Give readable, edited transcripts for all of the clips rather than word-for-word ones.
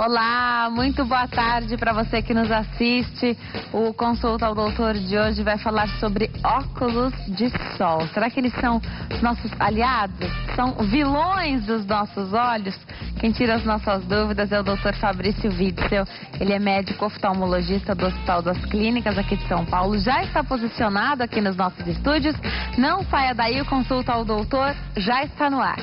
Olá, muito boa tarde para você que nos assiste. O Consulta ao Doutor de hoje vai falar sobre óculos de sol. Será que eles são nossos aliados? São vilões dos nossos olhos? Quem tira as nossas dúvidas é o Dr. Fabrício Witzel. Ele é médico oftalmologista do Hospital das Clínicas aqui de São Paulo. Já está posicionado aqui nos nossos estúdios. Não saia daí, o Consulta ao Doutor já está no ar.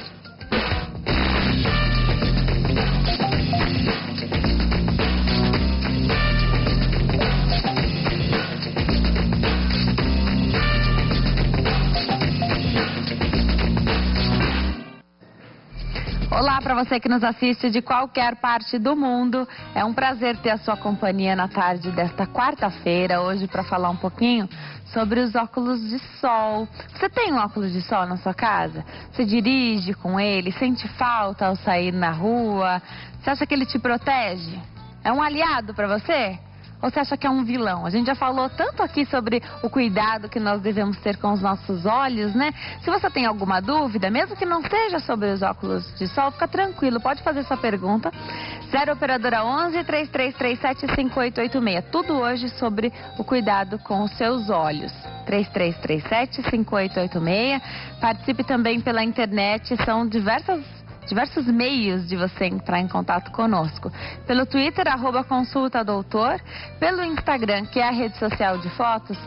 Olá para você que nos assiste de qualquer parte do mundo. É um prazer ter a sua companhia na tarde desta quarta-feira, hoje para falar um pouquinho sobre os óculos de sol. Você tem um óculos de sol na sua casa? Você dirige com ele? Sente falta ao sair na rua? Você acha que ele te protege? É um aliado para você? Ou você acha que é um vilão? A gente já falou tanto aqui sobre o cuidado que nós devemos ter com os nossos olhos, né? Se você tem alguma dúvida, mesmo que não seja sobre os óculos de sol, fica tranquilo, pode fazer sua pergunta. 0 operadora 11 3337 5886. Tudo hoje sobre o cuidado com os seus olhos. 3337 5886. Participe também pela internet, são diversos meios de você entrar em contato conosco. Pelo Twitter, @consultadoutor, pelo Instagram, que é a rede social de fotos,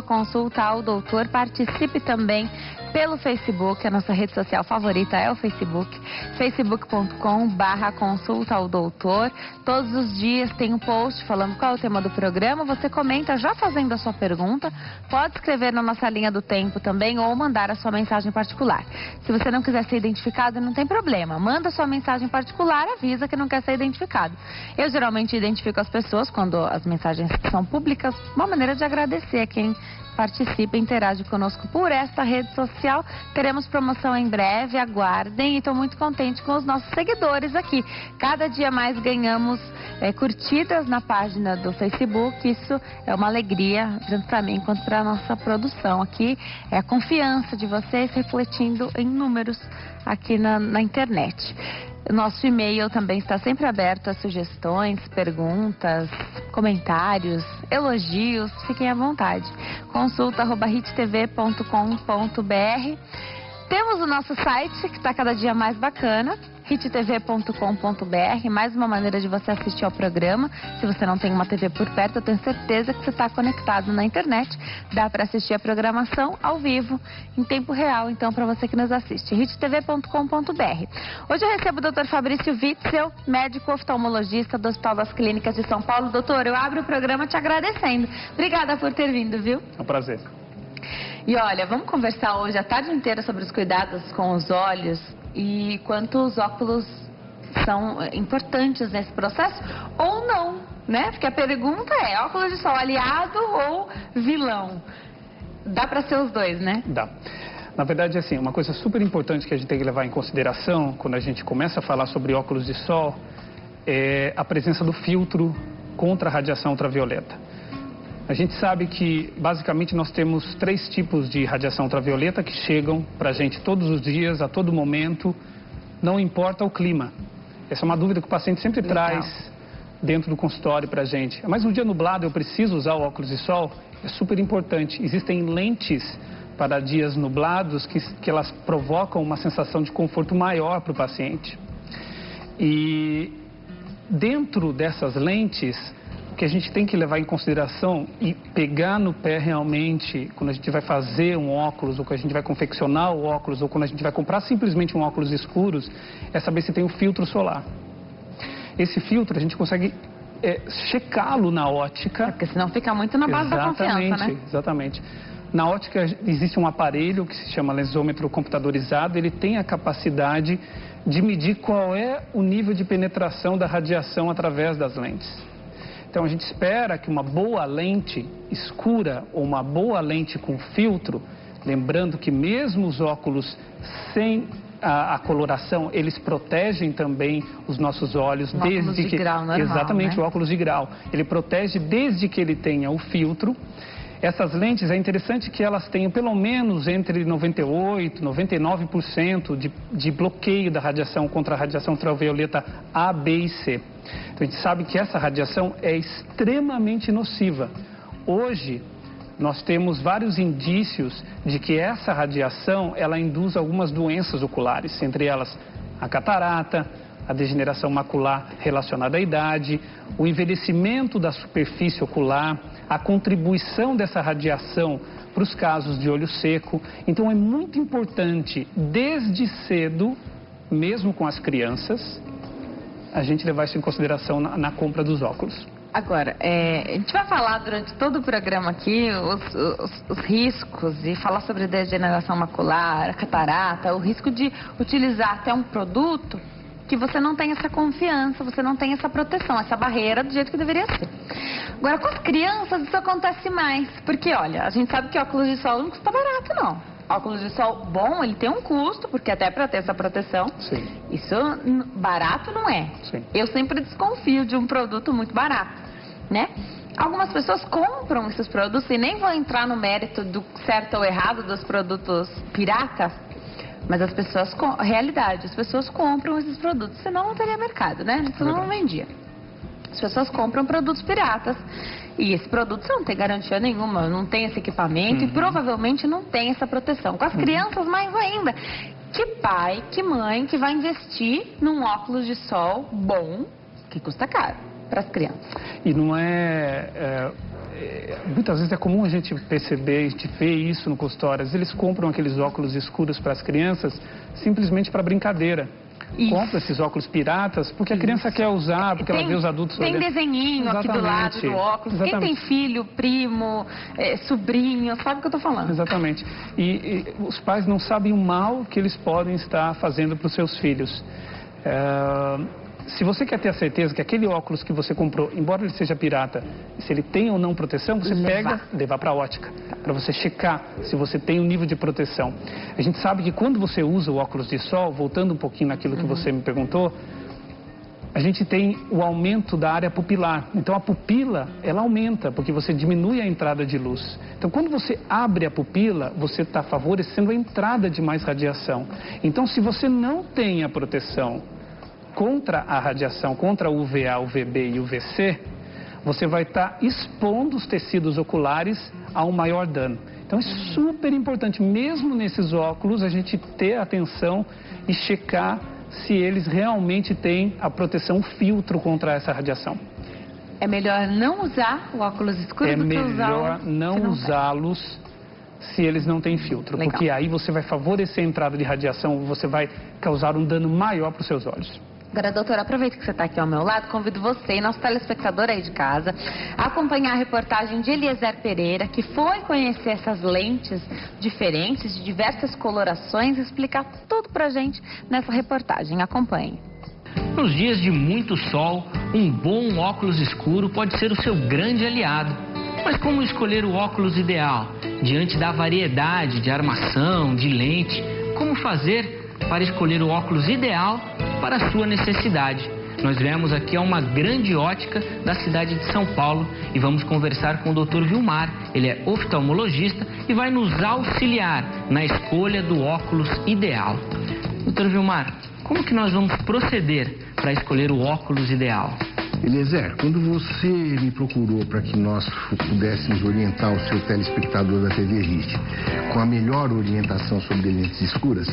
@consultaaldoutor. Participe também pelo Facebook, a nossa rede social favorita é o Facebook, facebook.com/consultaaldoutor. Todos os dias tem um post falando qual é o tema do programa, você comenta já fazendo a sua pergunta, pode escrever na nossa linha do tempo também ou mandar a sua mensagem particular. Se você não quiser ser identificado, não tem problema, manda sua mensagem particular, avisa que não quer ser identificado. Eu geralmente identifico as pessoas quando as mensagens são públicas, uma maneira de agradecer a quem participa e interage conosco por esta rede social. Teremos promoção em breve, aguardem, e estou muito contente com os nossos seguidores aqui. Cada dia mais ganhamos curtidas na página do Facebook, isso é uma alegria, tanto para mim quanto para a nossa produção aqui. É a confiança de vocês refletindo em números aqui na internet. O nosso e-mail também está sempre aberto a sugestões, perguntas, comentários, elogios, fiquem à vontade. consulta@hittv.com.br. Temos o nosso site, que está cada dia mais bacana, hittv.com.br, mais uma maneira de você assistir ao programa. Se você não tem uma TV por perto, eu tenho certeza que você está conectado na internet. Dá para assistir a programação ao vivo, em tempo real, então, para você que nos assiste. hittv.com.br. Hoje eu recebo o Dr. Fabrício Witzel, médico oftalmologista do Hospital das Clínicas de São Paulo. Doutor, eu abro o programa te agradecendo. Obrigada por ter vindo, viu? É um prazer. E olha, vamos conversar hoje a tarde inteira sobre os cuidados com os olhos e quanto os óculos são importantes nesse processo ou não, né? Porque a pergunta é, óculos de sol aliado ou vilão? Dá para ser os dois, né? Dá. Na verdade, assim, uma coisa super importante que a gente tem que levar em consideração quando a gente começa a falar sobre óculos de sol é a presença do filtro contra a radiação ultravioleta. A gente sabe que, basicamente, nós temos 3 tipos de radiação ultravioleta que chegam para a gente todos os dias, a todo momento, não importa o clima. Essa é uma dúvida que o paciente sempre traz dentro do consultório para a gente. Mas um dia nublado eu preciso usar o óculos de sol? É super importante. Existem lentes para dias nublados que elas provocam uma sensação de conforto maior para o paciente. E dentro dessas lentes, que a gente tem que levar em consideração e pegar no pé realmente quando a gente vai fazer um óculos, ou quando a gente vai confeccionar o óculos, ou quando a gente vai comprar simplesmente um óculos escuros, é saber se tem o filtro solar. Esse filtro a gente consegue checá-lo na ótica. Porque senão fica muito na base da confiança, né? Exatamente. Na ótica existe um aparelho que se chama lesômetro computadorizado, ele tem a capacidade de medir qual é o nível de penetração da radiação através das lentes. Então a gente espera que uma boa lente escura ou uma boa lente com filtro, lembrando que mesmo os óculos sem a coloração, eles protegem também os nossos olhos desde que... grau normal, exatamente, né? O óculos de grau. Ele protege desde que ele tenha o filtro. Essas lentes, é interessante que elas tenham pelo menos entre 98% e 99% de bloqueio da radiação contra a radiação ultravioleta A, B e C. Então, a gente sabe que essa radiação é extremamente nociva. Hoje, nós temos vários indícios de que essa radiação, ela induz algumas doenças oculares, entre elas a catarata, a degeneração macular relacionada à idade, o envelhecimento da superfície ocular, a contribuição dessa radiação para os casos de olho seco. Então é muito importante, desde cedo, mesmo com as crianças, a gente levar isso em consideração na compra dos óculos. Agora, a gente vai falar durante todo o programa aqui os riscos e falar sobre degeneração macular, a catarata, o risco de utilizar até um produto que você não tem essa confiança, você não tem essa proteção, essa barreira do jeito que deveria ser. Agora, com as crianças isso acontece mais, porque olha, a gente sabe que óculos de sol não custa barato não. Óculos de sol bom, ele tem um custo, porque até para ter essa proteção, Sim. Isso barato não é. Sim. Eu sempre desconfio de um produto muito barato, né? Algumas pessoas compram esses produtos e nem vou entrar no mérito do certo ou errado dos produtos piratas, mas as pessoas, realidade, as pessoas compram esses produtos, senão não teria mercado, né? Senão não vendia. As pessoas compram produtos piratas e esse produto não tem garantia nenhuma, não tem esse equipamento e provavelmente não tem essa proteção. Com as crianças, mais ainda. Que pai, que mãe que vai investir num óculos de sol bom, que custa caro para as crianças? E não muitas vezes é comum a gente perceber, a gente vê isso no consultório. Às vezes eles compram aqueles óculos escuros para as crianças simplesmente para brincadeira. Isso. Compra esses óculos piratas porque a criança quer usar, porque ela vê os adultos Tem olhando. desenhinho aqui do lado do óculos. Exatamente. Quem tem filho, primo, sobrinho, sabe o que eu estou falando. Exatamente. E os pais não sabem o mal que eles podem estar fazendo para os seus filhos. Se você quer ter a certeza que aquele óculos que você comprou, embora ele seja pirata, se ele tem ou não proteção, você levar para a ótica, para você checar se você tem um nível de proteção. A gente sabe que quando você usa o óculos de sol, voltando um pouquinho naquilo que você me perguntou, a gente tem o aumento da área pupilar. Então a pupila, ela aumenta, porque você diminui a entrada de luz. Então quando você abre a pupila, você está favorecendo a entrada de mais radiação. Então se você não tem a proteção contra a radiação, contra o UVA, UVB e UVC, você vai estar expondo os tecidos oculares a um maior dano. Então é super importante, mesmo nesses óculos, a gente ter atenção e checar se eles realmente têm a proteção filtro contra essa radiação. É melhor não usar o óculos escuro do que usar... É melhor não usá-los se eles não têm filtro, Legal. Porque aí você vai favorecer a entrada de radiação, você vai causar um dano maior para os seus olhos. Agora, doutora, aproveita que você está aqui ao meu lado, convido você e nosso telespectador aí de casa a acompanhar a reportagem de Eliezer Pereira, que foi conhecer essas lentes diferentes, de diversas colorações, e explicar tudo pra gente nessa reportagem. Acompanhe. Nos dias de muito sol, um bom óculos escuro pode ser o seu grande aliado. Mas como escolher o óculos ideal? Diante da variedade de armação, de lente, como fazer para escolher o óculos ideal para a sua necessidade? Nós viemos aqui a uma grande ótica da cidade de São Paulo e vamos conversar com o Dr. Vilmar. Ele é oftalmologista e vai nos auxiliar na escolha do óculos ideal. Dr. Vilmar, como que nós vamos proceder para escolher o óculos ideal? Eliezer, quando você me procurou para que nós pudéssemos orientar o seu telespectador da TV RIT com a melhor orientação sobre lentes escuras,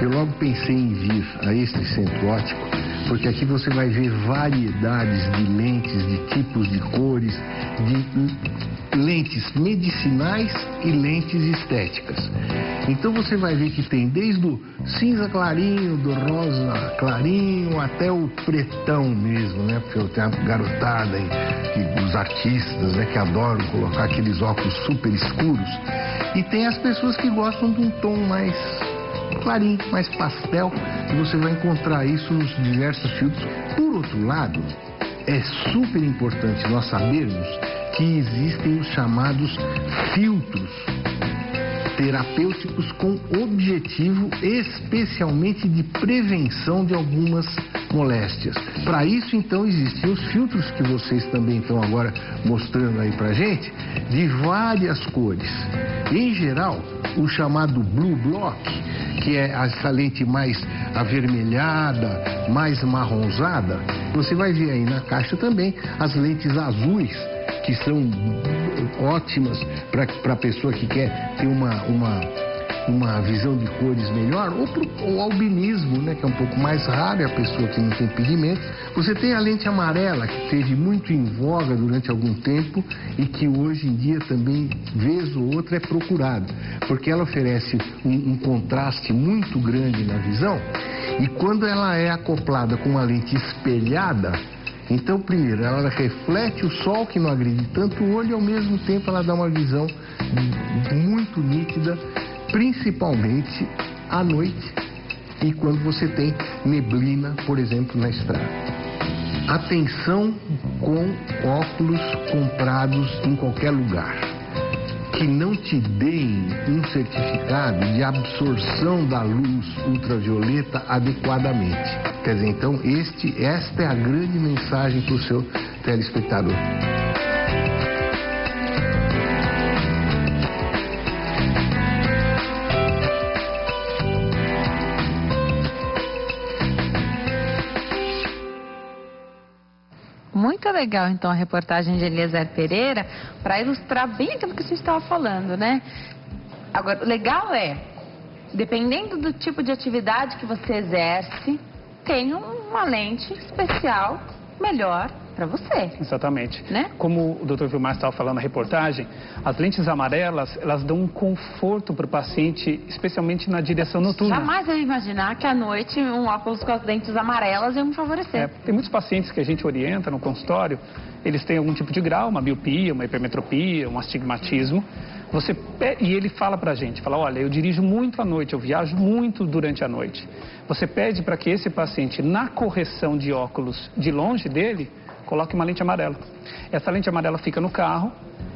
eu logo pensei em vir a este centro óptico, porque aqui você vai ver variedades de lentes, de tipos de cores, de lentes medicinais e lentes estéticas. Então você vai ver que tem desde o cinza clarinho, do rosa clarinho, até o pretão mesmo, né? Porque eu tenho a garotada e os artistas, né, que adoram colocar aqueles óculos super escuros. E tem as pessoas que gostam de um tom mais clarinho, mais pastel, e você vai encontrar isso nos diversos filtros. Por outro lado, é super importante nós sabermos que existem os chamados filtros terapêuticos com objetivo especialmente de prevenção de algumas moléstias. Para isso, então, existem os filtros que vocês também estão agora mostrando aí pra gente, de várias cores. Em geral, o chamado Blue Block, que é essa lente mais avermelhada, mais marronzada, você vai ver aí na caixa também as lentes azuis, que são ótimas para a pessoa que quer ter uma visão de cores melhor, ou o albinismo, né, que é um pouco mais raro, é a pessoa que não tem pigmento. Você tem a lente amarela, que esteve muito em voga durante algum tempo e que hoje em dia também, vez ou outra, é procurada, porque ela oferece um contraste muito grande na visão, e quando ela é acoplada com uma lente espelhada, então, primeiro, ela reflete o sol, que não agride tanto o olho, e ao mesmo tempo ela dá uma visão muito nítida, principalmente à noite e quando você tem neblina, por exemplo, na estrada. Atenção com óculos comprados em qualquer lugar, que não te deem um certificado de absorção da luz ultravioleta adequadamente. Quer dizer, então, esta é a grande mensagem para o seu telespectador. Muito legal, então, a reportagem de Eliezer Pereira, para ilustrar bem aquilo que a gente estava falando, né? Agora, o legal é, dependendo do tipo de atividade que você exerce, tem uma lente especial melhor para você. Exatamente. Né? Como o Dr. Vilmar estava falando na reportagem, as lentes amarelas, elas dão um conforto para o paciente, especialmente na direção noturna. Jamais eu ia imaginar que à noite um óculos com as lentes amarelas ia me favorecer. Tem muitos pacientes que a gente orienta no consultório, eles têm algum tipo de grau, uma miopia, uma hipermetropia, um astigmatismo. E ele fala pra gente, fala, olha, eu dirijo muito à noite, eu viajo muito durante a noite. Você pede para que esse paciente, na correção de óculos de longe dele, coloque uma lente amarela. Essa lente amarela fica no carro,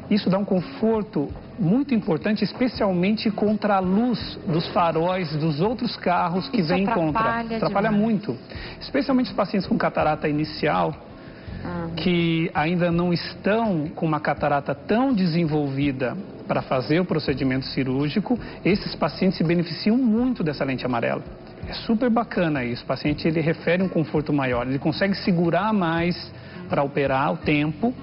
isso dá um conforto muito importante, especialmente contra a luz dos faróis dos outros carros que vêm contra. Atrapalha muito. Especialmente os pacientes com catarata inicial, que ainda não estão com uma catarata tão desenvolvida para fazer o procedimento cirúrgico, esses pacientes se beneficiam muito dessa lente amarela. É super bacana isso, o paciente ele refere um conforto maior, ele consegue segurar mais para operar o tempo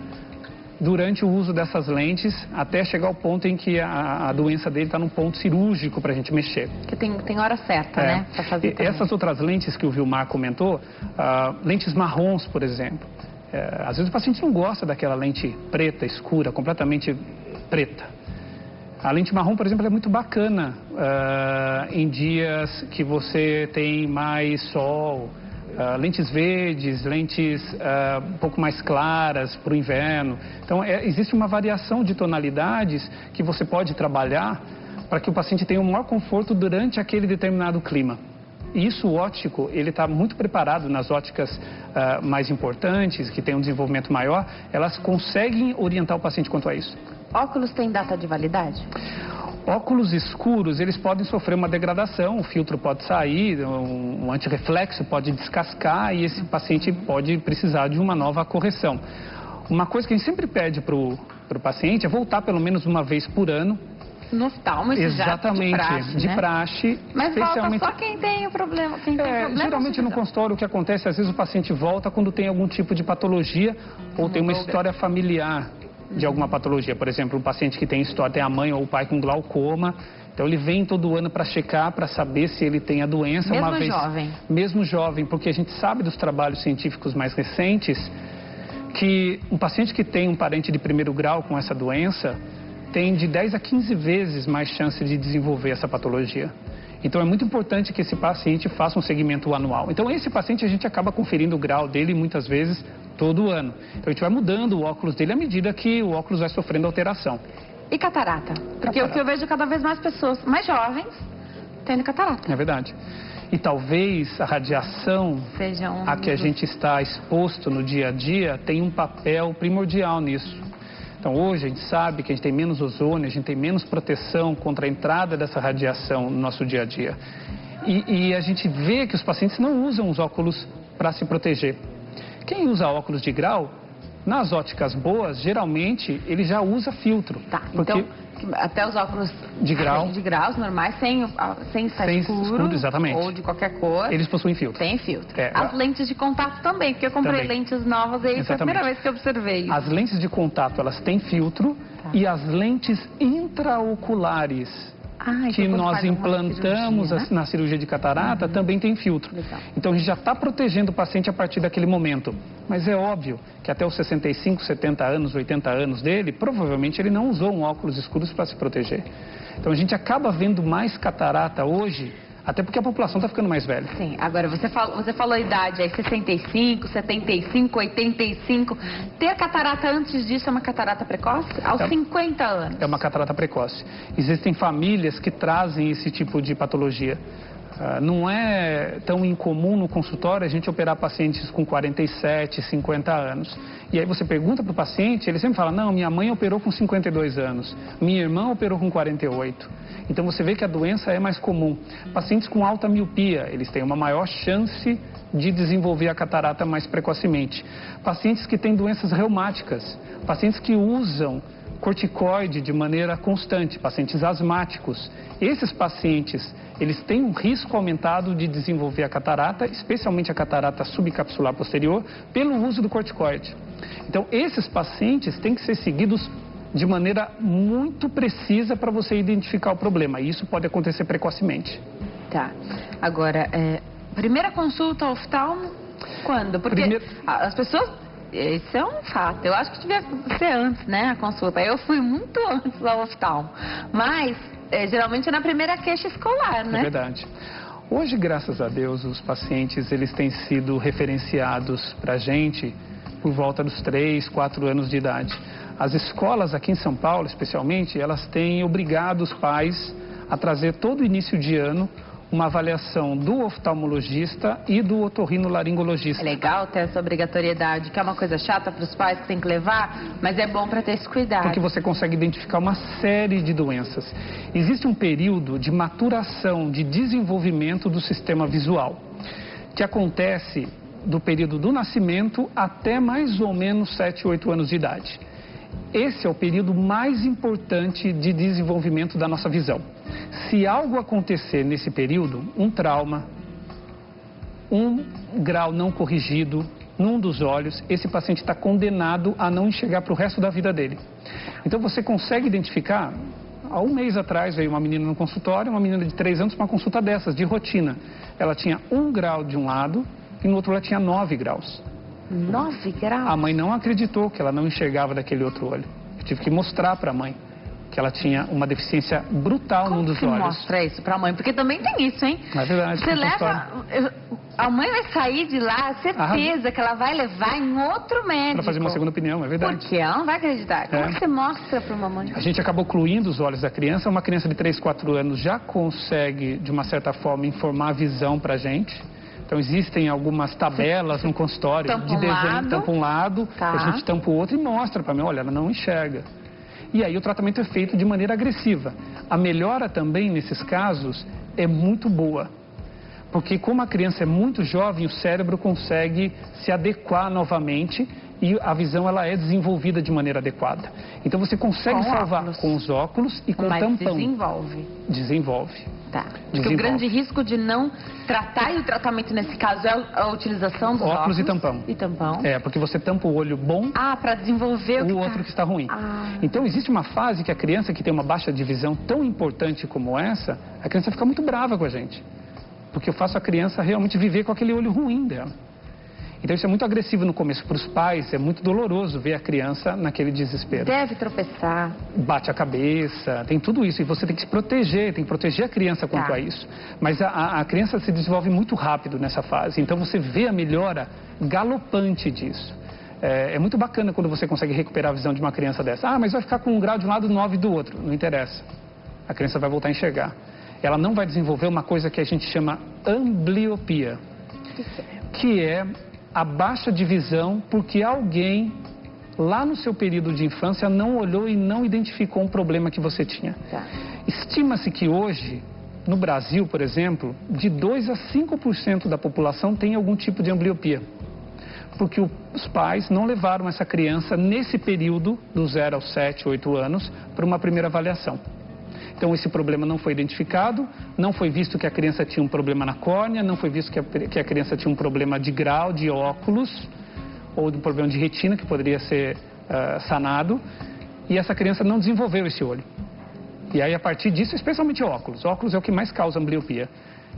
durante o uso dessas lentes, até chegar ao ponto em que a doença dele está num ponto cirúrgico para a gente mexer. Que tem hora certa, né? Pra fazer essas outras lentes que o Vilmar comentou, lentes marrons, por exemplo. Às vezes o paciente não gosta daquela lente preta, escura, completamente preta. A lente marrom, por exemplo, é muito bacana em dias que você tem mais sol, lentes verdes, lentes um pouco mais claras para o inverno. Então, existe uma variação de tonalidades que você pode trabalhar para que o paciente tenha um maior conforto durante aquele determinado clima. E isso, o óptico, ele está muito preparado nas óticas mais importantes, que têm um desenvolvimento maior, elas conseguem orientar o paciente quanto a isso. Óculos têm data de validade? Óculos escuros, eles podem sofrer uma degradação, o filtro pode sair, um antirreflexo pode descascar e esse paciente pode precisar de uma nova correção. Uma coisa que a gente sempre pede para o paciente é voltar pelo menos uma vez por ano. No oftalmo, exatamente, de praxe. Mas especialmente... volta só quem tem o problema. Geralmente no consultório o que acontece, às vezes o paciente volta quando tem algum tipo de patologia ou tem uma história familiar de alguma patologia. Por exemplo, um paciente que tem história, tem a mãe ou o pai com glaucoma, então ele vem todo ano para checar, para saber se ele tem a doença. Mesmo jovem, porque a gente sabe dos trabalhos científicos mais recentes que um paciente que tem um parente de primeiro grau com essa doença tem de 10 a 15 vezes mais chance de desenvolver essa patologia. Então é muito importante que esse paciente faça um segmento anual. Então esse paciente a gente acaba conferindo o grau dele muitas vezes todo ano. Então a gente vai mudando o óculos dele à medida que o óculos vai sofrendo alteração. E catarata? Porque o que eu vejo cada vez mais pessoas mais jovens tendo catarata. É verdade. E talvez a radiação a que a gente está exposto no dia a dia tenha um papel primordial nisso. Então hoje a gente sabe que a gente tem menos ozônio, a gente tem menos proteção contra a entrada dessa radiação no nosso dia a dia. E a gente vê que os pacientes não usam os óculos para se proteger. Quem usa óculos de grau, nas óticas boas, geralmente ele já usa filtro. Tá, porque... então até os óculos de graus normais, sem estar escuro, exatamente, ou de qualquer cor, eles possuem filtro. Tem filtro. As lentes de contato também, porque eu comprei lentes novas e foi a primeira vez que eu observei isso. As lentes de contato, elas têm filtro, e as lentes intraoculares que nós implantamos na cirurgia de catarata também tem filtro. Legal. Então a gente já está protegendo o paciente a partir daquele momento. Mas é óbvio que até os 65, 70 anos, 80 anos dele, provavelmente ele não usou um óculos escuros para se proteger. Então a gente acaba vendo mais catarata hoje, até porque a população está ficando mais velha. Sim, agora você falou a idade aí, 65, 75, 85. Ter catarata antes disso é uma catarata precoce? Aos 50 anos? É uma catarata precoce. Existem famílias que trazem esse tipo de patologia. Não é tão incomum no consultório a gente operar pacientes com 47, 50 anos. E aí você pergunta para o paciente, ele sempre fala, não, minha mãe operou com 52 anos, minha irmã operou com 48. Então você vê que a doença é mais comum. Pacientes com alta miopia, eles têm uma maior chance de desenvolver a catarata mais precocemente. Pacientes que têm doenças reumáticas, pacientes que usam corticoide de maneira constante, pacientes asmáticos. Esses pacientes, eles têm um risco aumentado de desenvolver a catarata, especialmente a catarata subcapsular posterior, pelo uso do corticoide. Então, esses pacientes têm que ser seguidos de maneira muito precisa para você identificar o problema. E isso pode acontecer precocemente. Tá. Agora, primeira consulta ao oftalmo, quando? Porque as pessoas... Isso é um fato. Eu acho que devia ser antes, né, a consulta. Eu fui muito antes ao oftalmo. Mas, geralmente é na primeira queixa escolar, né? É verdade. Hoje, graças a Deus, os pacientes, eles têm sido referenciados para a gente por volta dos 3, 4 anos de idade. As escolas aqui em São Paulo, especialmente, elas têm obrigado os pais a trazer todo início de ano uma avaliação do oftalmologista e do otorrinolaringologista. É legal ter essa obrigatoriedade, que é uma coisa chata para os pais que tem que levar, mas é bom para ter esse cuidado. Porque você consegue identificar uma série de doenças. Existe um período de maturação, de desenvolvimento do sistema visual, que acontece do período do nascimento até mais ou menos 7, 8 anos de idade. Esse é o período mais importante de desenvolvimento da nossa visão. Se algo acontecer nesse período, um trauma, um grau não corrigido num dos olhos, esse paciente está condenado a não enxergar para o resto da vida dele. Então você consegue identificar, há um mês atrás veio uma menina no consultório, uma menina de 3 anos, uma consulta dessas, de rotina. Ela tinha 1 grau de um lado e no outro ela tinha 9 graus. 9 graus? A mãe não acreditou que ela não enxergava daquele outro olho. Eu tive que mostrar para a mãe que ela tinha uma deficiência brutal num dos olhos. Como mostra isso para a mãe? Porque também tem isso, hein? É verdade. Você leva... A mãe vai sair de lá, certeza que ela vai levar em outro médico. Para fazer uma segunda opinião, é verdade. Porque ela não vai acreditar. Como que você mostra para uma mãe? A gente acabou ocluindo os olhos da criança. Uma criança de 3, 4 anos já consegue, de uma certa forma, informar a visão para a gente. Então, existem algumas tabelas no consultório de desenho, tampa um lado, a gente tampa o outro e mostra para mim, olha, ela não enxerga. E aí o tratamento é feito de maneira agressiva. A melhora também, nesses casos, é muito boa. Porque como a criança é muito jovem, o cérebro consegue se adequar novamente e a visão ela é desenvolvida de maneira adequada. Então você consegue salvar com os óculos e com o tampão. Desenvolve. Tá. Porque o grande risco de não tratar, e o tratamento nesse caso é a utilização dos óculos e tampão. E tampão. É, porque você tampa o olho bom para desenvolver o outro que está ruim. Então existe uma fase que a criança que tem uma baixa de visão tão importante como essa, a criança fica muito brava com a gente. Porque eu faço a criança realmente viver com aquele olho ruim dela. Então isso é muito agressivo no começo para os pais, é muito doloroso ver a criança naquele desespero. Deve tropeçar. Bate a cabeça, tem tudo isso. E você tem que se proteger, tem que proteger a criança quanto a isso. Mas a criança se desenvolve muito rápido nessa fase, então você vê a melhora galopante disso. É muito bacana quando você consegue recuperar a visão de uma criança dessa. Mas vai ficar com 1 grau de um lado e 9 do outro. Não interessa. A criança vai voltar a enxergar. Ela não vai desenvolver uma coisa que a gente chama ambliopia, que é a baixa de visão porque alguém lá no seu período de infância não olhou e não identificou um problema que você tinha. Tá. Estima-se que hoje, no Brasil, por exemplo, de 2 a 5% da população tem algum tipo de ambliopia. Porque os pais não levaram essa criança nesse período, do 0 aos 7, 8 anos, para uma primeira avaliação. Então esse problema não foi identificado, não foi visto que a criança tinha um problema na córnea, não foi visto que a criança tinha um problema de grau, de óculos, ou de um problema de retina que poderia ser sanado, e essa criança não desenvolveu esse olho. E aí a partir disso, especialmente óculos é o que mais causa ambliopia.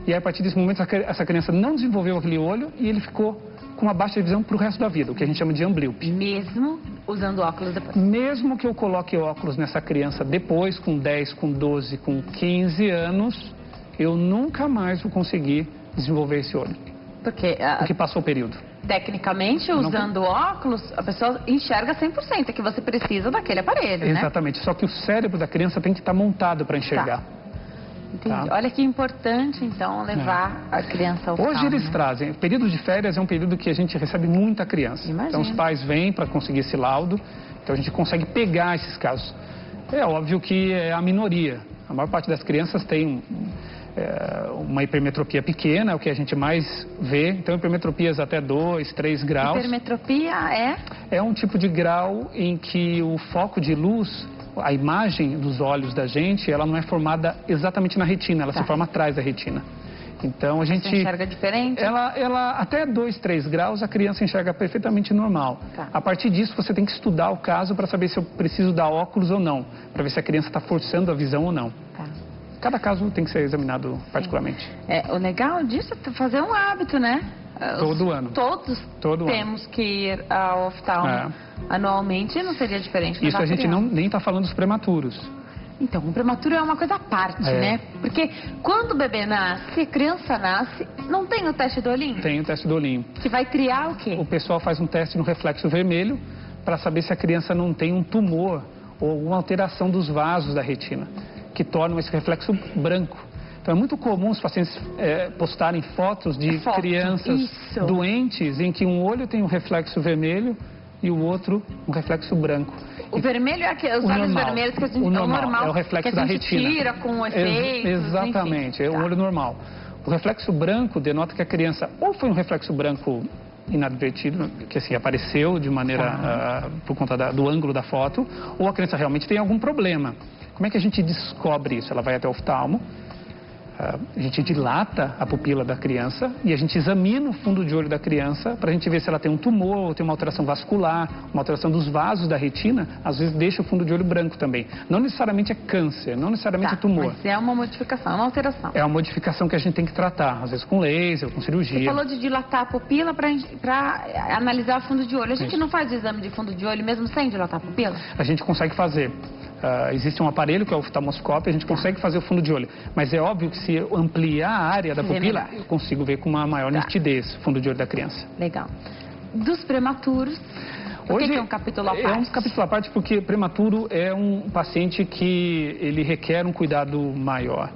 E aí a partir desse momento essa criança não desenvolveu aquele olho e ele ficou com uma baixa visão para o resto da vida, o que a gente chama de amblíope. Mesmo usando óculos depois? Mesmo que eu coloque óculos nessa criança depois, com 10, com 12, com 15 anos, eu nunca mais vou conseguir desenvolver esse olho. Porque passou o período. Tecnicamente, usando óculos, a pessoa enxerga 100%, é que você precisa daquele aparelho, né? Exatamente, só que o cérebro da criança tem que estar montado para enxergar. Tá. Entendi. Olha que importante, então, levar a criança ao Hoje eles né? trazem, período de férias é um período que a gente recebe muita criança. Imagina. Então os pais vêm para conseguir esse laudo, então a gente consegue pegar esses casos. É óbvio que é a minoria, a maior parte das crianças tem uma hipermetropia pequena, é o que a gente mais vê, então hipermetropias até 2, 3 graus. Hipermetropia é? É um tipo de grau em que o foco de luz, a imagem dos olhos da gente, ela não é formada exatamente na retina, ela se forma atrás da retina. Então a gente... Você enxerga diferente? Ela até 2, 3 graus a criança enxerga perfeitamente normal. Tá. A partir disso você tem que estudar o caso para saber se eu preciso dar óculos ou não, para ver se a criança está forçando a visão ou não. Tá. Cada caso tem que ser examinado particularmente. O legal disso é fazer um hábito, né? Todo ano. Todos temos que ir ao oftalmo anualmente, não seria diferente. Isso a gente nem está falando dos prematuros. Então, o prematuro é uma coisa à parte, né? Porque quando o bebê nasce, a criança nasce, não tem o teste do olhinho? Tem o teste do olhinho. Que vai triar o quê? O pessoal faz um teste no reflexo vermelho para saber se a criança não tem um tumor ou alguma alteração dos vasos da retina, que tornam esse reflexo branco. Então é muito comum os pacientes postarem fotos de crianças doentes em que um olho tem um reflexo vermelho e o outro um reflexo branco. O vermelho é os olhos vermelhos que a gente... O normal é o reflexo da retina. Tira com efeitos, exatamente, enfim. É o olho normal. O reflexo branco denota que a criança ou foi um reflexo branco inadvertido, que assim apareceu de maneira por conta do ângulo da foto, ou a criança realmente tem algum problema. Como é que a gente descobre isso? Ela vai até o oftalmo, a gente dilata a pupila da criança e a gente examina o fundo de olho da criança para a gente ver se ela tem um tumor, ou tem uma alteração vascular, uma alteração dos vasos da retina, às vezes deixa o fundo de olho branco também. Não necessariamente é câncer, não necessariamente é tumor. Mas é uma modificação, é uma alteração. É uma modificação que a gente tem que tratar, às vezes com laser, com cirurgia. Você falou de dilatar a pupila para analisar o fundo de olho. A gente não faz exame de fundo de olho mesmo sem dilatar a pupila? A gente consegue fazer. Existe um aparelho que é o oftalmoscópio, a gente consegue fazer o fundo de olho. Mas é óbvio que se eu ampliar a área da pupila, eu consigo ver com uma maior nitidez o fundo de olho da criança. Legal. Dos prematuros, hoje é um capítulo à parte? É um capítulo à parte porque prematuro é um paciente que ele requer um cuidado maior.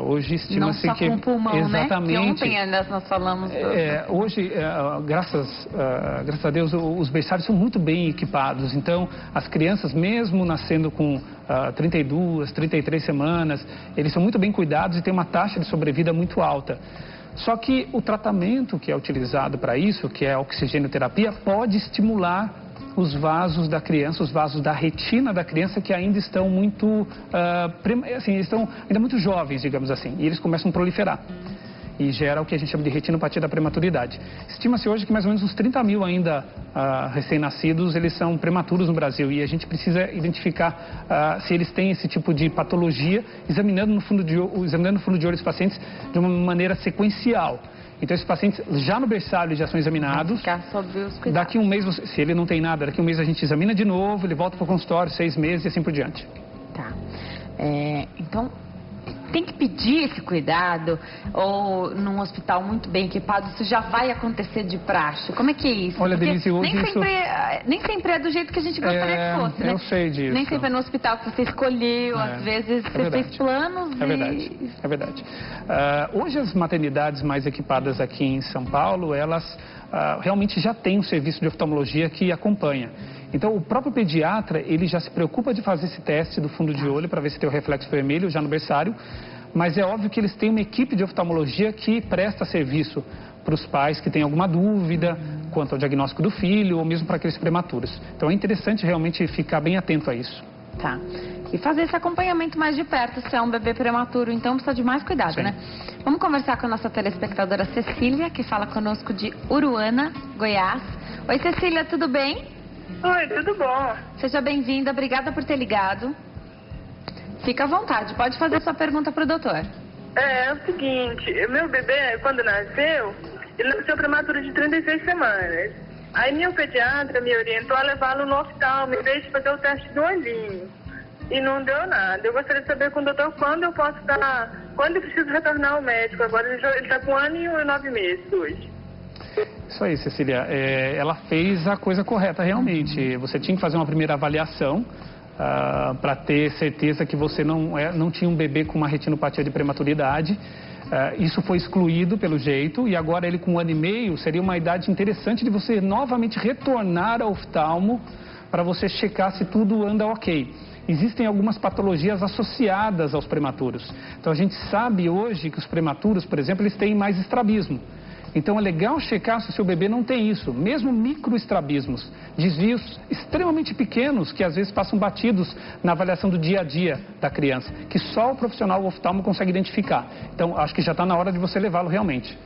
Hoje estima-se que... Não só com o pulmão, exatamente, né? Que ontem nós falamos... Hoje, graças a Deus, os berçários são muito bem equipados. Então, as crianças, mesmo nascendo com 32, 33 semanas, eles são muito bem cuidados e têm uma taxa de sobrevida muito alta. Só que o tratamento que é utilizado para isso, que é a oxigenoterapia, pode estimular os vasos da criança, os vasos da retina da criança que ainda estão muito, estão ainda muito jovens, digamos assim, e eles começam a proliferar. E gera o que a gente chama de retinopatia da prematuridade. Estima-se hoje que mais ou menos uns 30 mil ainda recém-nascidos, eles são prematuros no Brasil. E a gente precisa identificar se eles têm esse tipo de patologia, examinando no fundo de olho os pacientes de uma maneira sequencial. Então, esses pacientes já no berçário já são examinados. Daqui um mês, se ele não tem nada, daqui um mês a gente examina de novo, ele volta para o consultório, 6 meses e assim por diante. Tá. Então, tem que pedir esse cuidado ou num hospital muito bem equipado, isso já vai acontecer de praxe? Como é que é isso? Olha, Denise, hoje nem sempre é do jeito que a gente gostaria que fosse, né? Eu sei disso. Nem sempre é no hospital que você escolheu, às vezes você fez planos É verdade. Hoje as maternidades mais equipadas aqui em São Paulo, elas realmente já têm um serviço de oftalmologia que acompanha. Então, o próprio pediatra, ele já se preocupa de fazer esse teste do fundo de olho para ver se tem o reflexo vermelho já no berçário, mas é óbvio que eles têm uma equipe de oftalmologia que presta serviço para os pais que têm alguma dúvida quanto ao diagnóstico do filho ou mesmo para aqueles prematuros. Então, é interessante realmente ficar bem atento a isso. Tá. E fazer esse acompanhamento mais de perto, se é um bebê prematuro, então precisa de mais cuidado, Sim. né? Vamos conversar com a nossa telespectadora Cecília, que fala conosco de Uruana, Goiás. Oi, Cecília, tudo bem? Oi, tudo bom? Seja bem-vinda, obrigada por ter ligado. Fica à vontade, pode fazer sua pergunta para o doutor. É o seguinte, meu bebê, quando nasceu, ele nasceu prematuro de 36 semanas. Aí meu pediatra me orientou a levá-lo no oftalmo, em vez de fazer o teste do olhinho. E não deu nada. Eu gostaria de saber com o doutor quando eu posso estar, quando eu preciso retornar ao médico. Agora ele está com 1 ano e 9 meses hoje. Isso aí, Cecília. Ela fez a coisa correta, realmente. Você tinha que fazer uma primeira avaliação para ter certeza que você não tinha um bebê com uma retinopatia de prematuridade. Isso foi excluído pelo jeito e agora ele com 1 ano e meio seria uma idade interessante de você novamente retornar ao oftalmo para você checar se tudo anda ok. Existem algumas patologias associadas aos prematuros. Então a gente sabe hoje que os prematuros, por exemplo, eles têm mais estrabismo. Então é legal checar se o seu bebê não tem isso, mesmo microestrabismos, desvios extremamente pequenos que às vezes passam batidos na avaliação do dia a dia da criança, que só o profissional oftalmo consegue identificar. Então acho que já está na hora de você levá-lo realmente.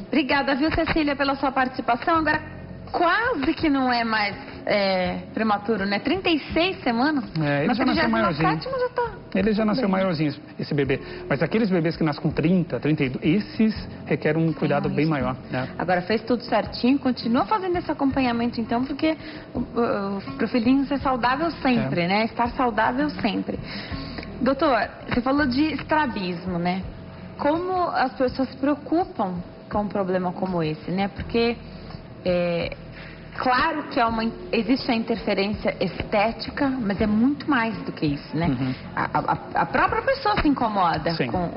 Obrigada, viu, Cecília, pela sua participação. Agora, quase que não é mais prematuro, né? 36 semanas? Ele já nasceu maiorzinho. Já tá... Ele já nasceu maiorzinho, esse bebê. Mas aqueles bebês que nascem com 30, 32, esses requerem um cuidado bem maior. Né? Agora, fez tudo certinho, continua fazendo esse acompanhamento, então, porque pro filhinho ser saudável sempre, né? Estar saudável sempre. Doutor, você falou de estrabismo, né? Como as pessoas se preocupam com um problema como esse, né? Porque... claro que existe a interferência estética, mas é muito mais do que isso, né? Uhum. A própria pessoa se incomoda Sim. com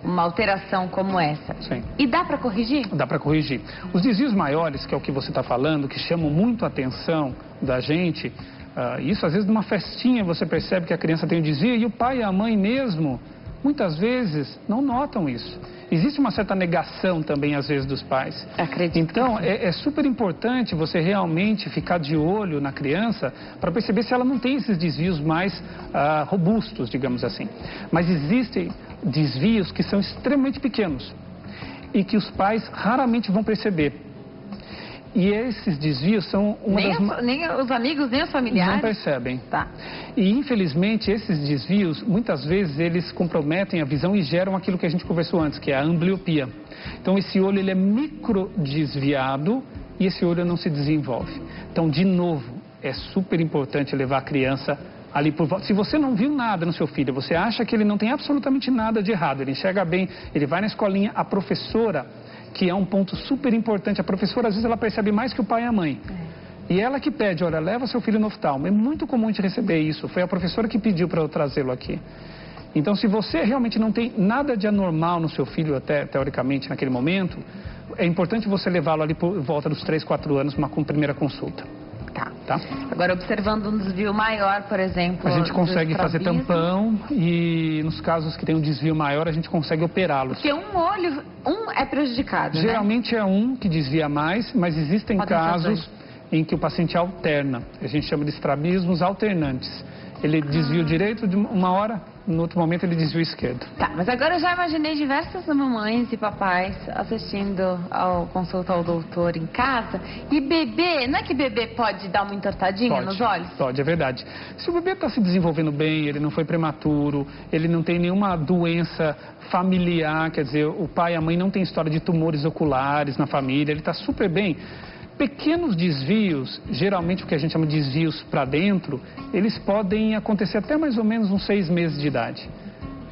uma alteração como essa. Sim. E dá para corrigir? Dá para corrigir. Os desvios maiores, que é o que você está falando, que chamam muito a atenção da gente, isso às vezes numa festinha você percebe que a criança tem um desvio e o pai e a mãe mesmo, muitas vezes, não notam isso. Existe uma certa negação também, às vezes, dos pais. Acredito. Então, é super importante você realmente ficar de olho na criança para perceber se ela não tem esses desvios mais robustos, digamos assim. Mas existem desvios que são extremamente pequenos e que os pais raramente vão perceber. E esses desvios são nem os amigos, nem os familiares? Não percebem. Tá. E, infelizmente, esses desvios, muitas vezes, eles comprometem a visão e geram aquilo que a gente conversou antes, que é a ambliopia. Então, esse olho, ele é microdesviado e esse olho não se desenvolve. Então, de novo, é super importante levar a criança ali por volta. Se você não viu nada no seu filho, você acha que ele não tem absolutamente nada de errado, ele enxerga bem, ele vai na escolinha, a professora... que é um ponto super importante. A professora, às vezes, ela percebe mais que o pai e a mãe. E ela que pede, olha, leva seu filho no oftalmo. É muito comum a gente receber isso. Foi a professora que pediu para eu trazê-lo aqui. Então, se você realmente não tem nada de anormal no seu filho, até teoricamente, naquele momento, é importante você levá-lo ali por volta dos 3, 4 anos, uma primeira consulta. Tá? Agora, observando um desvio maior, por exemplo... A gente consegue fazer tampão e, nos casos que tem um desvio maior, a gente consegue operá-los. Porque um é prejudicado, Geralmente né? é um que desvia mais, mas existem casos em que o paciente alterna. A gente chama de estrabismos alternantes. Ele desvia o direito de uma hora, no outro momento ele desvia o esquerdo. Tá, mas agora eu já imaginei diversas mamães e papais assistindo ao consulta ao doutor em casa. E bebê, não é que bebê pode dar uma entortadinha nos olhos? Pode, é verdade. Se o bebê está se desenvolvendo bem, ele não foi prematuro, ele não tem nenhuma doença familiar, quer dizer, o pai e a mãe não tem história de tumores oculares na família, ele está super bem. Pequenos desvios, geralmente o que a gente chama de desvios para dentro, eles podem acontecer até mais ou menos uns 6 meses de idade.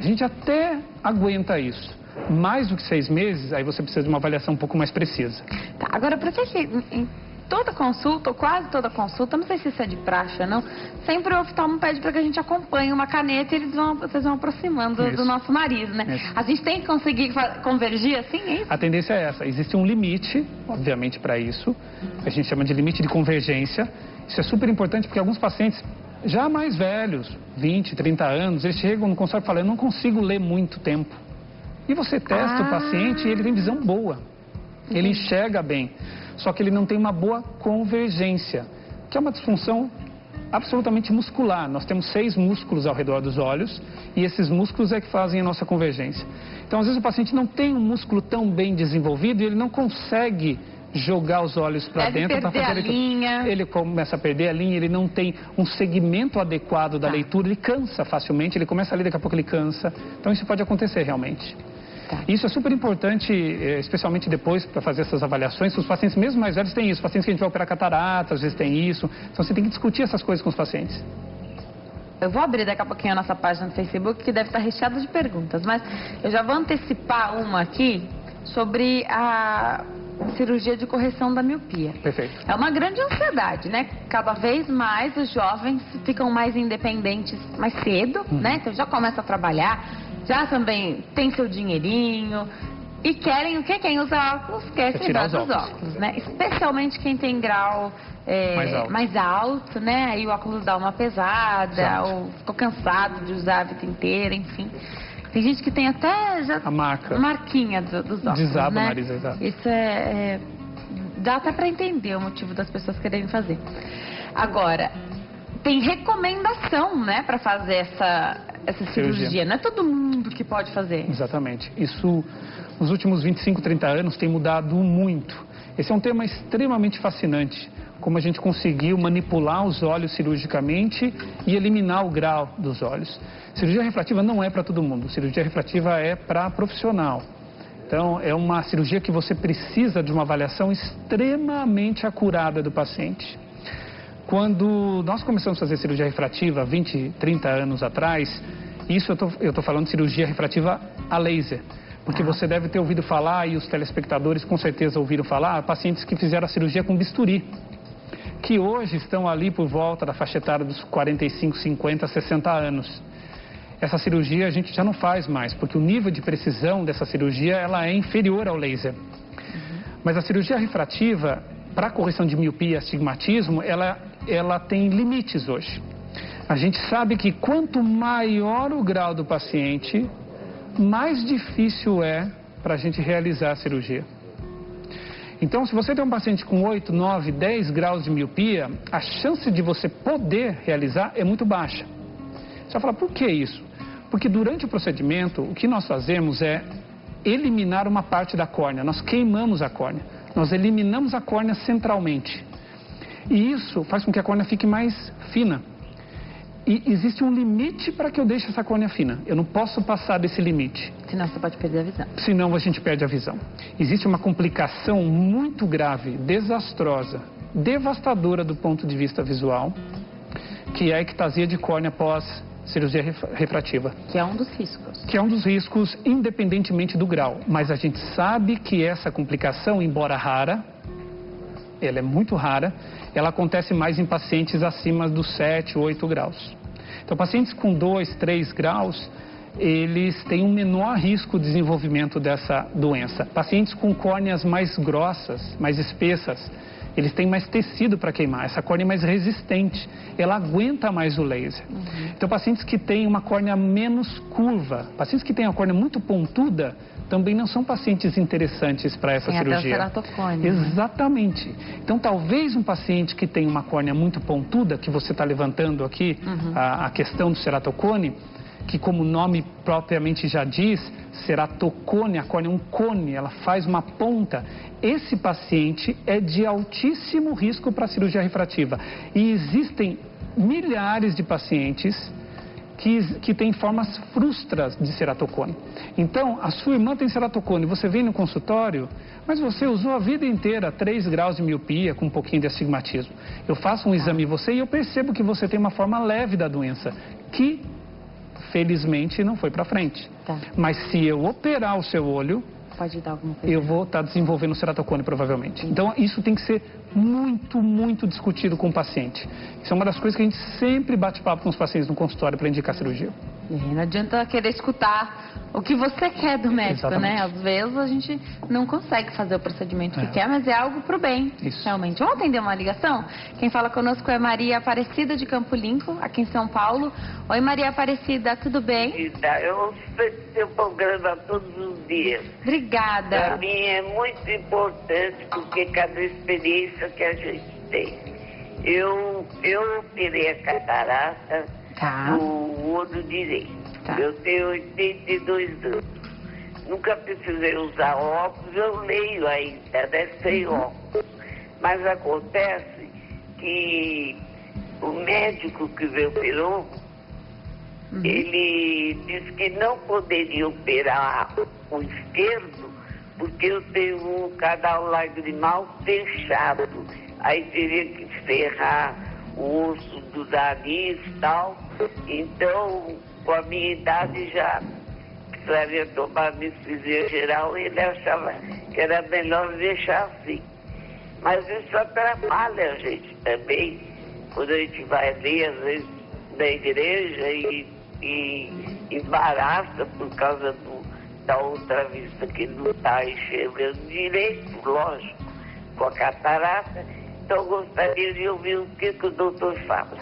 A gente até aguenta isso. Mais do que 6 meses, aí você precisa de uma avaliação um pouco mais precisa. Tá, agora, por que toda consulta, ou quase toda consulta, não sei se isso é de praxe ou não, sempre o oftalmo pede para que a gente acompanhe uma caneta e vocês vão aproximando do nosso nariz, né? Isso. A gente tem que conseguir convergir assim, hein? A tendência é essa. Existe um limite, obviamente, para isso. A gente chama de limite de convergência. Isso é super importante porque alguns pacientes já mais velhos, 20, 30 anos, eles chegam no consultório e falam, eu não consigo ler muito tempo. E você testa o paciente e ele tem visão boa. Ele enxerga bem. Só que ele não tem uma boa convergência, que é uma disfunção absolutamente muscular. Nós temos 6 músculos ao redor dos olhos e esses músculos é que fazem a nossa convergência. Então, às vezes, o paciente não tem um músculo tão bem desenvolvido e ele não consegue jogar os olhos para dentro para fazer a leitura. Ele começa a perder a linha, ele não tem um segmento adequado da leitura, ele cansa facilmente, ele começa a ler, daqui a pouco ele cansa. Então, isso pode acontecer realmente. Isso é super importante, especialmente depois para fazer essas avaliações. Os pacientes mesmo mais velhos têm isso. Os pacientes que a gente vai operar catarata, às vezes tem isso. Então você tem que discutir essas coisas com os pacientes. Eu vou abrir daqui a pouquinho a nossa página no Facebook, que deve estar recheada de perguntas. Mas eu já vou antecipar uma aqui sobre a cirurgia de correção da miopia. Perfeito. É uma grande ansiedade, né? Cada vez mais os jovens ficam mais independentes mais cedo, né? Então já começa a trabalhar, já também tem seu dinheirinho e querem o quê? Quem usa óculos quer tirar dos óculos, né? Especialmente quem tem grau mais alto, né? Aí o óculos dá uma pesada, ou ficou cansado de usar a vida inteira, enfim. Tem gente que tem até já marquinha dos óculos, desaba, né? O nariz, exato. Isso dá até para entender o motivo das pessoas quererem fazer. Agora, tem recomendação, né, para fazer essa cirurgia. Não é todo mundo que pode fazer. Exatamente. Isso, nos últimos 25, 30 anos, tem mudado muito. Esse é um tema extremamente fascinante. Como a gente conseguiu manipular os olhos cirurgicamente e eliminar o grau dos olhos. Cirurgia refrativa não é para todo mundo. Cirurgia refrativa é para profissional. Então, é uma cirurgia que você precisa de uma avaliação extremamente acurada do paciente. Quando nós começamos a fazer cirurgia refrativa 20, 30 anos atrás, isso eu estou falando de cirurgia refrativa a laser. Porque você deve ter ouvido falar, e os telespectadores com certeza ouviram falar, pacientes que fizeram a cirurgia com bisturi, que hoje estão ali por volta da faixa etária dos 45, 50, 60 anos. Essa cirurgia a gente já não faz mais, porque o nível de precisão dessa cirurgia ela é inferior ao laser. Mas a cirurgia refrativa, para correção de miopia e astigmatismo, ela tem limites hoje. A gente sabe que quanto maior o grau do paciente, mais difícil é para a gente realizar a cirurgia. Então, se você tem um paciente com 8, 9, 10 graus de miopia, a chance de você poder realizar é muito baixa. Você vai falar, por que isso? Porque durante o procedimento, o que nós fazemos é eliminar uma parte da córnea. Nós queimamos a córnea. Nós eliminamos a córnea centralmente. E isso faz com que a córnea fique mais fina. E existe um limite para que eu deixe essa córnea fina. Eu não posso passar desse limite. Senão você pode perder a visão. Senão a gente perde a visão. Existe uma complicação muito grave, desastrosa, devastadora do ponto de vista visual, que é a ectasia de córnea pós cirurgia refrativa. Que é um dos riscos. Que é um dos riscos, independentemente do grau. Mas a gente sabe que essa complicação, embora rara, ela é muito rara, ela acontece mais em pacientes acima dos 7, 8 graus. Então, pacientes com 2, 3 graus, eles têm um menor risco de desenvolvimento dessa doença. Pacientes com córneas mais grossas, mais espessas, eles têm mais tecido para queimar. Essa córnea é mais resistente, ela aguenta mais o laser. Então, pacientes que têm uma córnea menos curva, pacientes que têm a córnea muito pontuda, também não são pacientes interessantes para essa cirurgia. Até o ceratocone. Exatamente. Então, talvez um paciente que tem uma córnea muito pontuda, que você está levantando aqui, a questão do ceratocone, que como o nome propriamente já diz, ceratocone, a córnea é um cone, ela faz uma ponta. Esse paciente é de altíssimo risco para a cirurgia refrativa. E existem milhares de pacientes que têm formas frustras de ceratocone. Então, a sua irmã tem ceratocone, você vem no consultório, mas você usou a vida inteira 3 graus de miopia com um pouquinho de astigmatismo. Eu faço um exame em você e eu percebo que você tem uma forma leve da doença, que felizmente não foi para frente. Mas se eu operar o seu olho, pode dar alguma coisa. Eu vou estar desenvolvendo ceratocone provavelmente. Então isso tem que ser muito discutido com o paciente. Isso é uma das coisas que a gente sempre bate papo com os pacientes no consultório para indicar cirurgia. Não adianta querer escutar o que você quer do médico, Exatamente. né? Às vezes a gente não consegue fazer o procedimento que quer, mas é algo pro bem, Isso. realmente. Vamos atender uma ligação? Quem fala conosco é Maria Aparecida de Campo Limpo, aqui em São Paulo. Oi, Maria Aparecida, tudo bem? Eu ouço seu programa todos os dias. Para Obrigada. mim é muito importante, porque cada experiência que a gente tem. Eu operei a catarata no olho direito. Tá. Eu tenho 82 anos. Nunca precisei usar óculos, eu leio ainda, né, sem óculos. Mas acontece que o médico que me operou, ele disse que não poderia operar o esquerdo, porque eu tenho um canal lagrimal fechado. Aí teria que ferrar o osso do nariz e tal. Então, com a minha idade já precisaria tomar anestesia geral, ele achava que era melhor deixar assim. Mas isso atrapalha a gente também, quando a gente vai ler, às vezes, na igreja e embaraça por causa da outra vista que não está enxergando direito, lógico, com a catarata. Então, gostaria de ouvir o que o doutor fala.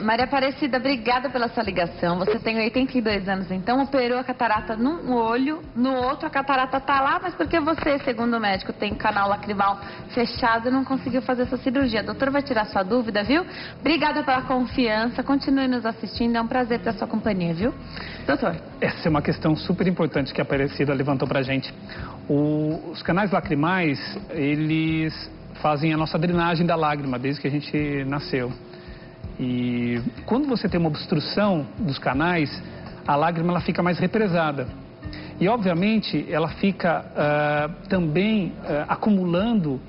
Maria Aparecida, obrigada pela sua ligação. Você tem 82 anos, então operou a catarata num olho, no outro a catarata está lá, mas porque você, segundo o médico, tem canal lacrimal fechado e não conseguiu fazer essa cirurgia. A doutora vai tirar sua dúvida, viu? Obrigada pela confiança, continue nos assistindo, é um prazer ter a sua companhia, viu? Doutor. Essa é uma questão super importante que a Aparecida levantou pra gente. Os canais lacrimais, eles fazem a nossa drenagem da lágrima desde que a gente nasceu. E quando você tem uma obstrução dos canais, a lágrima ela fica mais represada. E, obviamente, ela fica também acumulando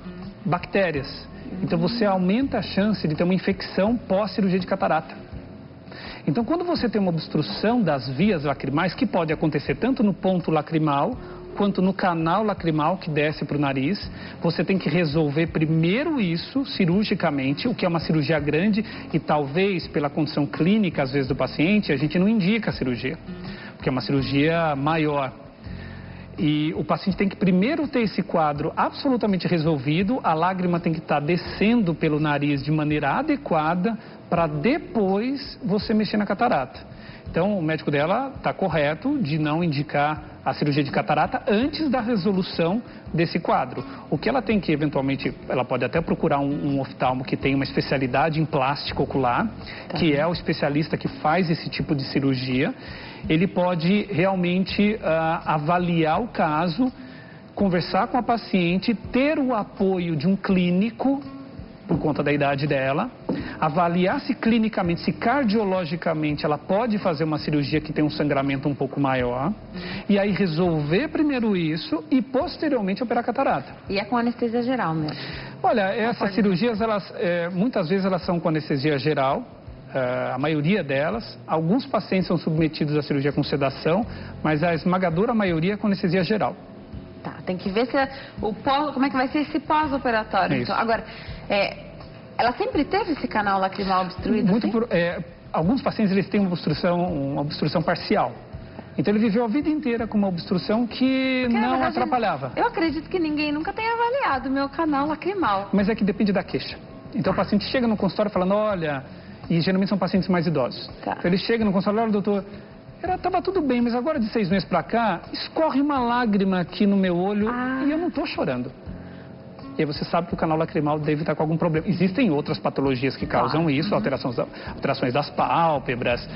bactérias. Então, você aumenta a chance de ter uma infecção pós-cirurgia de catarata. Então, quando você tem uma obstrução das vias lacrimais, que pode acontecer tanto no ponto lacrimal, quanto no canal lacrimal que desce para o nariz, você tem que resolver primeiro isso cirurgicamente, o que é uma cirurgia grande e talvez pela condição clínica às vezes do paciente, a gente não indica a cirurgia, porque é uma cirurgia maior. E o paciente tem que primeiro ter esse quadro absolutamente resolvido, a lágrima tem que estar descendo pelo nariz de maneira adequada para depois você mexer na catarata. Então, o médico dela está correto de não indicar a cirurgia de catarata antes da resolução desse quadro. O que ela tem que, eventualmente, ela pode até procurar um oftalmo que tem uma especialidade em plástico ocular, que é o especialista que faz esse tipo de cirurgia. Ele pode realmente avaliar o caso, conversar com a paciente, ter o apoio de um clínico, por conta da idade dela, avaliar se clinicamente, se cardiologicamente ela pode fazer uma cirurgia que tem um sangramento um pouco maior, e aí resolver primeiro isso e posteriormente operar a catarata. E é com anestesia geral mesmo? Olha, essas cirurgias, muitas vezes elas são com anestesia geral, a maioria delas. Alguns pacientes são submetidos à cirurgia com sedação, mas a esmagadora maioria é com anestesia geral. Tá, tem que ver se como é que vai ser esse pós-operatório. Então, agora, ela sempre teve esse canal lacrimal obstruído? Alguns pacientes eles têm uma obstrução parcial. Então ele viveu a vida inteira com uma obstrução que não atrapalhava. Eu acredito que ninguém nunca tenha avaliado o meu canal lacrimal. Mas é que depende da queixa. Então o paciente chega no consultório falando, olha, e geralmente são pacientes mais idosos. Tá. Então ele chega no consultório, olha, doutor, estava tudo bem, mas agora de 6 meses para cá, escorre uma lágrima aqui no meu olho e eu não estou chorando. E aí você sabe que o canal lacrimal deve estar com algum problema. Existem outras patologias que causam isso, alterações das pálpebras,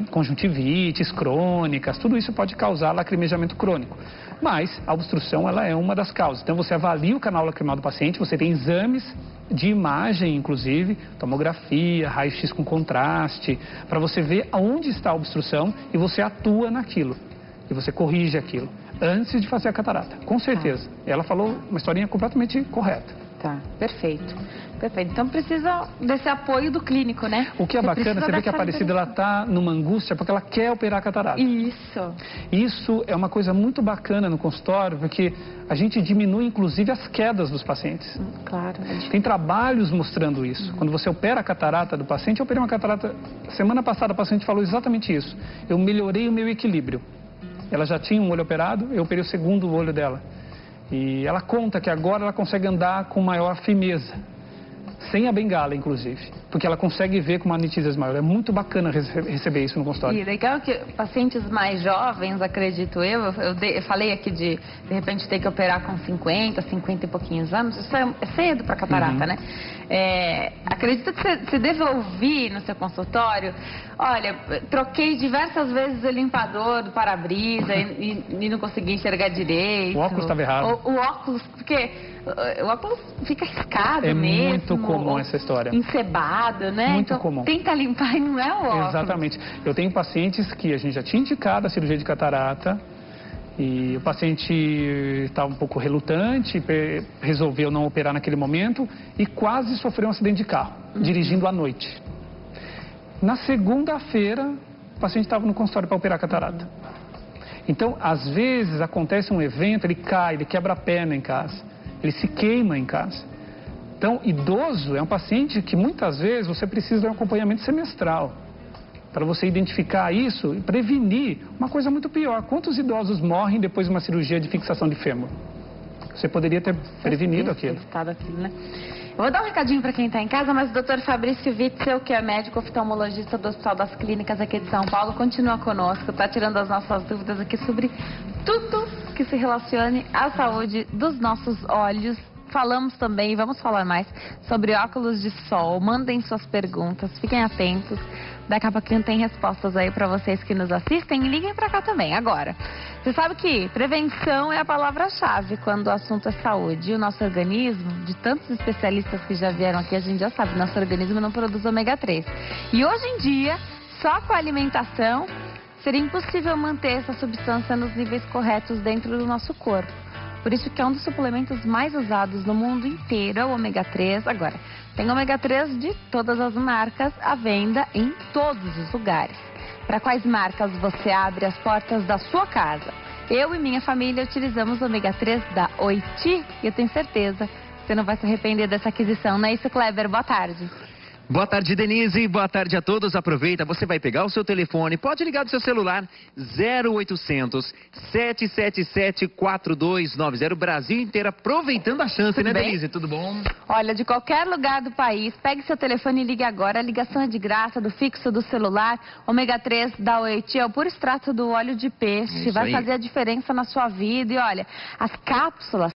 conjuntivites crônicas, tudo isso pode causar lacrimejamento crônico. Mas a obstrução ela é uma das causas. Então você avalia o canal lacrimal do paciente, você tem exames de imagem, inclusive, tomografia, raio-x com contraste, para você ver aonde está a obstrução e você atua naquilo. E você corrige aquilo antes de fazer a catarata, com certeza. Ela falou uma historinha completamente correta. Tá, perfeito. Perfeito. Então precisa desse apoio do clínico, né? O que é bacana, você vê que a Aparecida ela tá numa angústia porque ela quer operar a catarata. Isso. Isso é uma coisa muito bacana no consultório, porque a gente diminui inclusive as quedas dos pacientes. Claro. Tem trabalhos mostrando isso. Quando você opera a catarata do paciente, eu operei uma catarata... Semana passada a paciente falou exatamente isso. Eu melhorei o meu equilíbrio. Ela já tinha um olho operado, eu operei o segundo olho dela. E ela conta que agora ela consegue andar com maior firmeza. Sem a bengala, inclusive. Porque ela consegue ver com uma nitidez maior. É muito bacana receber isso no consultório. E legal que pacientes mais jovens, acredito eu falei aqui de repente ter que operar com 50 e pouquinhos anos. Isso é cedo para catarata, né? Acredito que você deve ouvir no seu consultório: olha, troquei diversas vezes o limpador do para-brisa e não consegui enxergar direito. O óculos estava errado. O óculos, porque o óculos fica riscado mesmo. É muito comum essa história. Encebado, né? Muito então, comum. Tenta limpar e não é o óculos. Exatamente. Eu tenho pacientes que a gente já tinha indicado a cirurgia de catarata e o paciente estava um pouco relutante, resolveu não operar naquele momento e quase sofreu um acidente de carro, dirigindo à noite. Na segunda-feira, o paciente estava no consultório para operar a catarata. Então, às vezes, acontece um evento, ele cai, ele quebra a perna em casa, ele se queima em casa. Então, idoso é um paciente que muitas vezes você precisa de um acompanhamento semestral para você identificar isso e prevenir uma coisa muito pior. Quantos idosos morrem depois de uma cirurgia de fixação de fêmur? Você poderia ter prevenido aquilo. Né? Eu vou dar um recadinho para quem está em casa, mas o Dr. Fabrício Witzel, que é médico oftalmologista do Hospital das Clínicas aqui de São Paulo, continua conosco, está tirando as nossas dúvidas aqui sobre tudo que se relacione à saúde dos nossos olhos. Falamos também, vamos falar mais sobre óculos de sol. Mandem suas perguntas, fiquem atentos. Daqui a pouquinho tem respostas aí para vocês que nos assistem. E liguem para cá também. Agora, você sabe que prevenção é a palavra-chave quando o assunto é saúde. E o nosso organismo, de tantos especialistas que já vieram aqui, a gente já sabe, nosso organismo não produz ômega 3. E hoje em dia, só com a alimentação, seria impossível manter essa substância nos níveis corretos dentro do nosso corpo. Por isso que é um dos suplementos mais usados no mundo inteiro, é o ômega 3. Agora, tem ômega 3 de todas as marcas à venda em todos os lugares. Para quais marcas você abre as portas da sua casa? Eu e minha família utilizamos o ômega 3 da Oiti e eu tenho certeza que você não vai se arrepender dessa aquisição. Não é isso, Kleber? Boa tarde. Boa tarde, Denise. Boa tarde a todos. Aproveita, você vai pegar o seu telefone, pode ligar do seu celular 0800 777 4290, Brasil inteiro, aproveitando a chance, né, Denise? Tudo bom? Olha, de qualquer lugar do país, pegue seu telefone e ligue agora. A ligação é de graça, do fixo do celular. Ômega 3 da Oiti é o puro extrato do óleo de peixe. Vai fazer a diferença na sua vida. E olha, as cápsulas